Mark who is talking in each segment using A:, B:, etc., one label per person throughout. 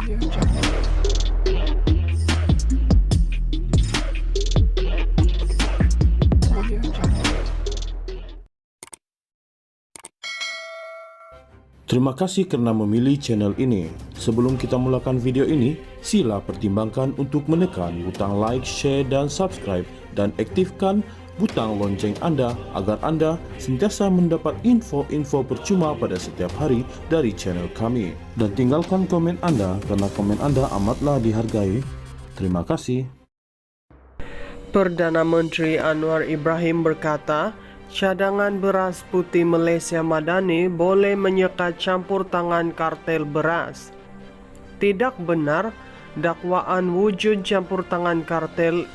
A: Terima kasih karena memilih channel ini. Sebelum kita mulakan video ini, sila pertimbangkan untuk menekan butang like, share, dan subscribe, dan aktifkan butang lonceng Anda agar Anda sentiasa mendapat info-info percuma pada setiap hari dari channel kami. Dan tinggalkan komen Anda karena komen Anda amatlah dihargai. Terima kasih.
B: Perdana Menteri Anwar Ibrahim berkata, cadangan beras putih Malaysia Madani boleh menyekat campur tangan kartel beras. Tidak benar dakwaan wujud campur tangan kartel.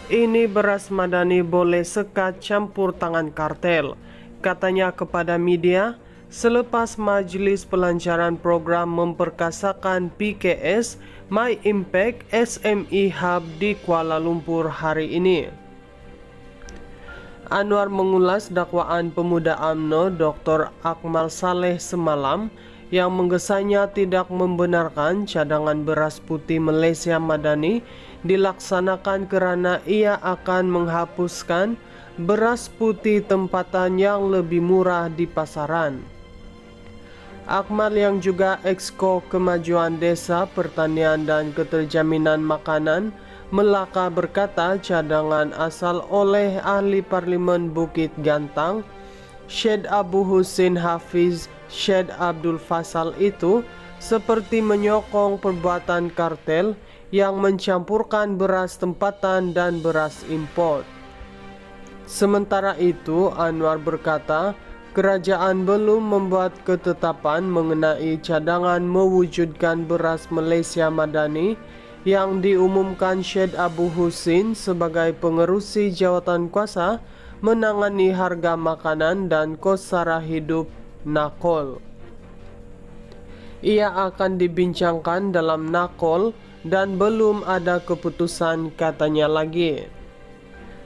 B: Ini beras Madani boleh sekat campur tangan kartel, katanya kepada media selepas Majlis Pelancaran Program Memperkasakan PKS My Impact SME Hub di Kuala Lumpur hari ini. Anwar mengulas dakwaan pemuda UMNO Dr. Akmal Saleh semalam yang menggesanya tidak membenarkan cadangan beras putih Malaysia Madani dilaksanakan kerana ia akan menghapuskan beras putih tempatan yang lebih murah di pasaran. Akmal yang juga Exco Kemajuan Desa, Pertanian dan Keterjaminan Makanan Melaka berkata cadangan asal oleh Ahli Parlimen Bukit Gantang Syed Abu Husin Hafiz Syed Abdul Fasal itu seperti menyokong perbuatan kartel yang mencampurkan beras tempatan dan beras import. Sementara itu, Anwar berkata kerajaan belum membuat ketetapan mengenai cadangan mewujudkan beras Malaysia Madani yang diumumkan Syed Abu Husin sebagai pengerusi jawatan kuasa menangani harga makanan dan kos sara hidup NAKOL. Ia akan dibincangkan dalam NAKOL dan belum ada keputusan, katanya lagi.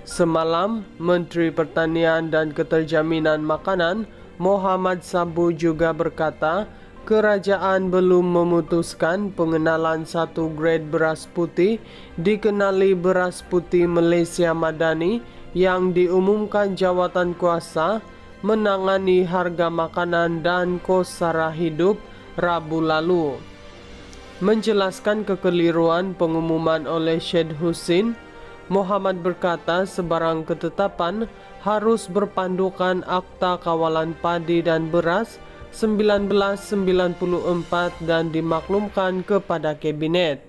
B: Semalam, Menteri Pertanian dan Keterjaminan Makanan Muhammad Sabu juga berkata kerajaan belum memutuskan pengenalan satu grade beras putih dikenali beras putih Malaysia Madani yang diumumkan jawatan kuasa menangani harga makanan dan kos sara hidup Rabu lalu. Menjelaskan kekeliruan pengumuman oleh Syed Husin, Muhammad berkata sebarang ketetapan harus berpandukan Akta Kawalan Padi dan Beras 1994 dan dimaklumkan kepada Kabinet.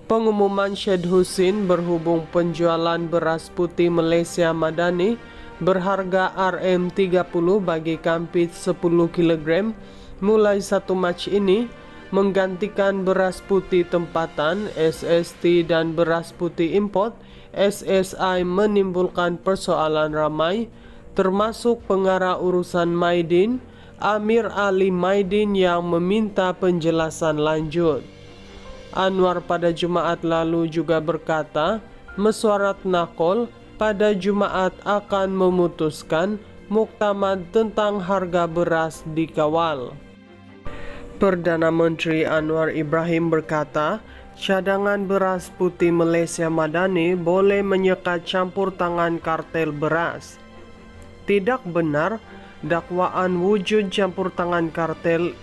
B: Pengumuman Syed Husin berhubung penjualan beras putih Malaysia Madani berharga RM30 bagi kampit 10 kg mulai 1 Mac ini menggantikan beras putih tempatan SST dan beras putih import SSI menimbulkan persoalan ramai, termasuk pengarah urusan Maidin Amir Ali Maidin yang meminta penjelasan lanjut. Anwar pada Jumaat lalu juga berkata mesyuarat NAKOL pada Jumaat akan memutuskan muktamad tentang harga beras dikawal. Perdana Menteri Anwar Ibrahim berkata cadangan beras putih Malaysia Madani boleh menyekat campur tangan kartel beras. Tidak benar dakwaan wujud campur tangan kartel.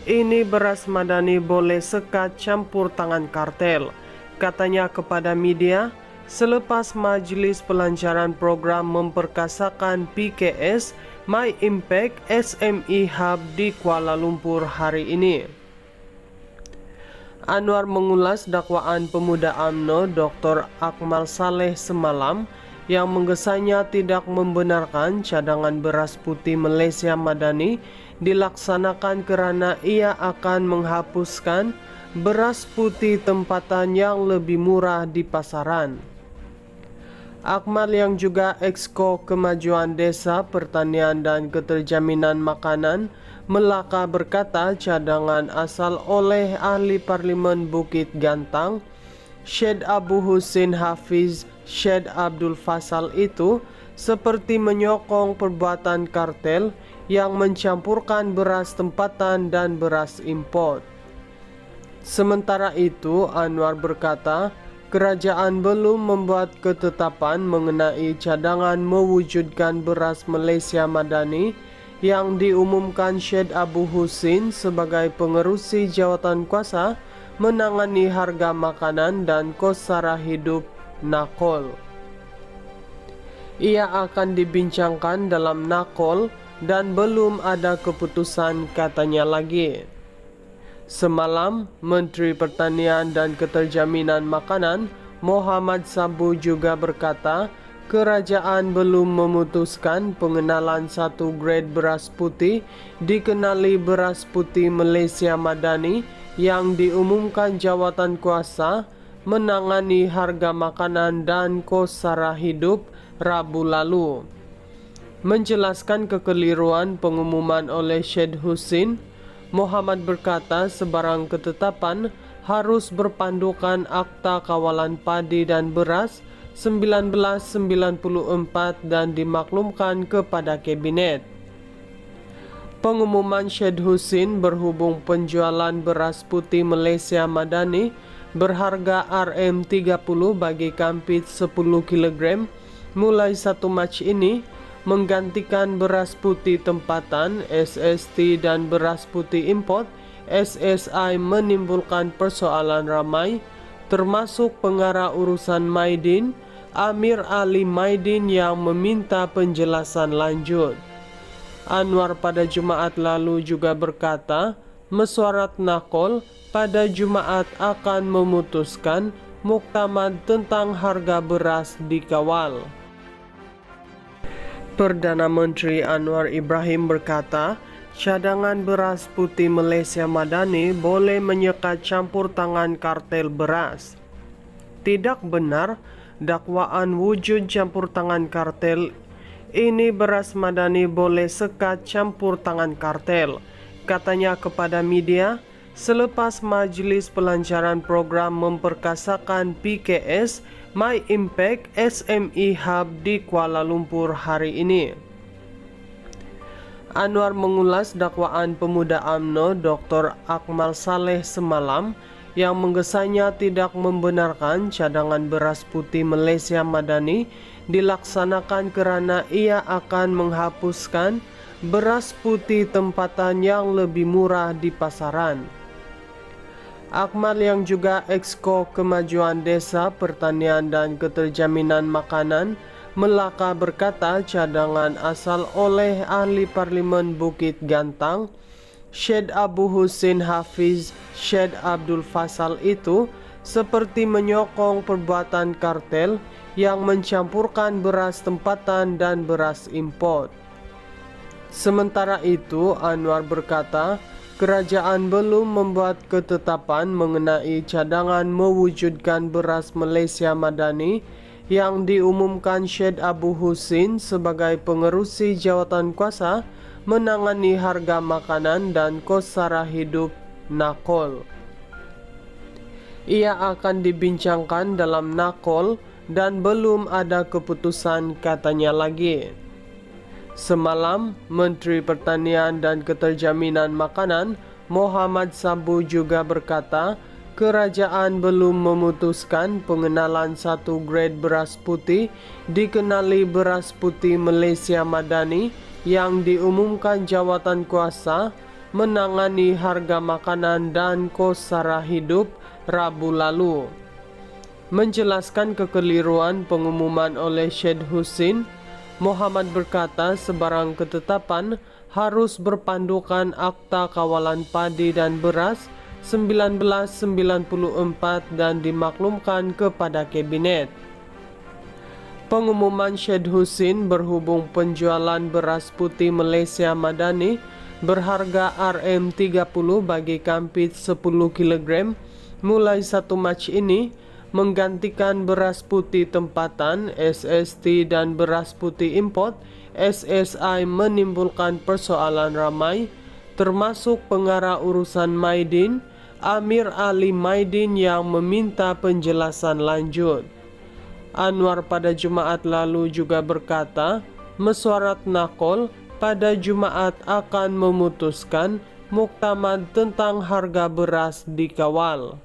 B: Ini beras Madani boleh sekat campur tangan kartel, katanya kepada media selepas Majlis Pelancaran Program Memperkasakan PKS My Impact SME Hub di Kuala Lumpur hari ini. Anwar mengulas dakwaan pemuda UMNO Dr. Akmal Saleh semalam yang menggesanya tidak membenarkan cadangan beras putih Malaysia Madani dilaksanakan kerana ia akan menghapuskan beras putih tempatan yang lebih murah di pasaran. Akmal yang juga Exco Kemajuan Desa, Pertanian dan Keterjaminan Makanan Melaka berkata cadangan asal oleh Ahli Parlimen Bukit Gantang Syed Abu Husin Hafiz Syed Abdul Fasal itu seperti menyokong perbuatan kartel yang mencampurkan beras tempatan dan beras import. Sementara itu, Anwar berkata, kerajaan belum membuat ketetapan mengenai cadangan mewujudkan beras Malaysia Madani yang diumumkan Syed Abu Husin sebagai pengerusi jawatan kuasa menangani harga makanan dan kos sara hidup Nakol. Ia akan dibincangkan dalam Nakol dan belum ada keputusan, katanya lagi. Semalam, Menteri Pertanian dan Keterjaminan Makanan Muhammad Sabu juga berkata, kerajaan belum memutuskan pengenalan satu grade beras putih dikenali beras putih Malaysia Madani yang diumumkan jawatan kuasa menangani harga makanan dan kos sara hidup Rabu lalu. Menjelaskan kekeliruan pengumuman oleh Syed Husin, Muhammad berkata sebarang ketetapan harus berpandukan Akta Kawalan Padi dan Beras 1994 dan dimaklumkan kepada Kabinet. Pengumuman Syed Husin berhubung penjualan beras putih Malaysia Madani berharga RM30 bagi kampit 10 kg mulai 1 Mac ini menggantikan beras putih tempatan SST dan beras putih import SSI menimbulkan persoalan ramai, termasuk pengarah urusan Maidin Amir Ali Maidin yang meminta penjelasan lanjut. Anwar pada Jumaat lalu juga berkata, mesyuarat Nakol pada Jumaat akan memutuskan muktamad tentang harga beras dikawal. Perdana Menteri Anwar Ibrahim berkata, cadangan beras putih Malaysia Madani boleh menyekat campur tangan kartel beras. Tidak benar dakwaan wujud campur tangan kartel. Ini beras Madani boleh sekat campur tangan kartel, katanya kepada media selepas Majlis Pelancaran Program Memperkasakan PKS My Impact SME Hub di Kuala Lumpur hari ini. Anwar mengulas dakwaan pemuda UMNO Dr. Akmal Saleh semalam yang menggesanya tidak membenarkan cadangan beras putih Malaysia Madani dilaksanakan kerana ia akan menghapuskan beras putih tempatan yang lebih murah di pasaran. Akmal yang juga Exco Kemajuan Desa, Pertanian dan Keterjaminan Makanan Melaka berkata cadangan asal oleh Ahli Parlimen Bukit Gantang Syed Abu Husin Hafiz Syed Abdul Fasal itu seperti menyokong perbuatan kartel yang mencampurkan beras tempatan dan beras import. Sementara itu, Anwar berkata, kerajaan belum membuat ketetapan mengenai cadangan mewujudkan beras Malaysia Madani yang diumumkan Syed Abu Husin sebagai pengerusi jawatan kuasa menangani harga makanan dan kos sara hidup Nakol. Ia akan dibincangkan dalam Nakol dan belum ada keputusan, katanya lagi. Semalam, Menteri Pertanian dan Keterjaminan Makanan Muhammad Sabu juga berkata, kerajaan belum memutuskan pengenalan satu grade beras putih dikenali beras putih Malaysia Madani yang diumumkan jawatan kuasa menangani harga makanan dan kos sara hidup Rabu lalu. Menjelaskan kekeliruan pengumuman oleh Syed Husin, Muhammad berkata sebarang ketetapan harus berpandukan Akta Kawalan Padi dan Beras 1994 dan dimaklumkan kepada Kabinet. Pengumuman Syed Husin berhubung penjualan beras putih Malaysia Madani berharga RM30 bagi kampit 10 kg mulai 1 Mac ini menggantikan beras putih tempatan SST dan beras putih import SSI menimbulkan persoalan ramai, termasuk pengarah urusan Maidin Amir Ali Maidin yang meminta penjelasan lanjut. Anwar pada Jumaat lalu juga berkata, mesyuarat Nakol pada Jumaat akan memutuskan muktamad tentang harga beras dikawal.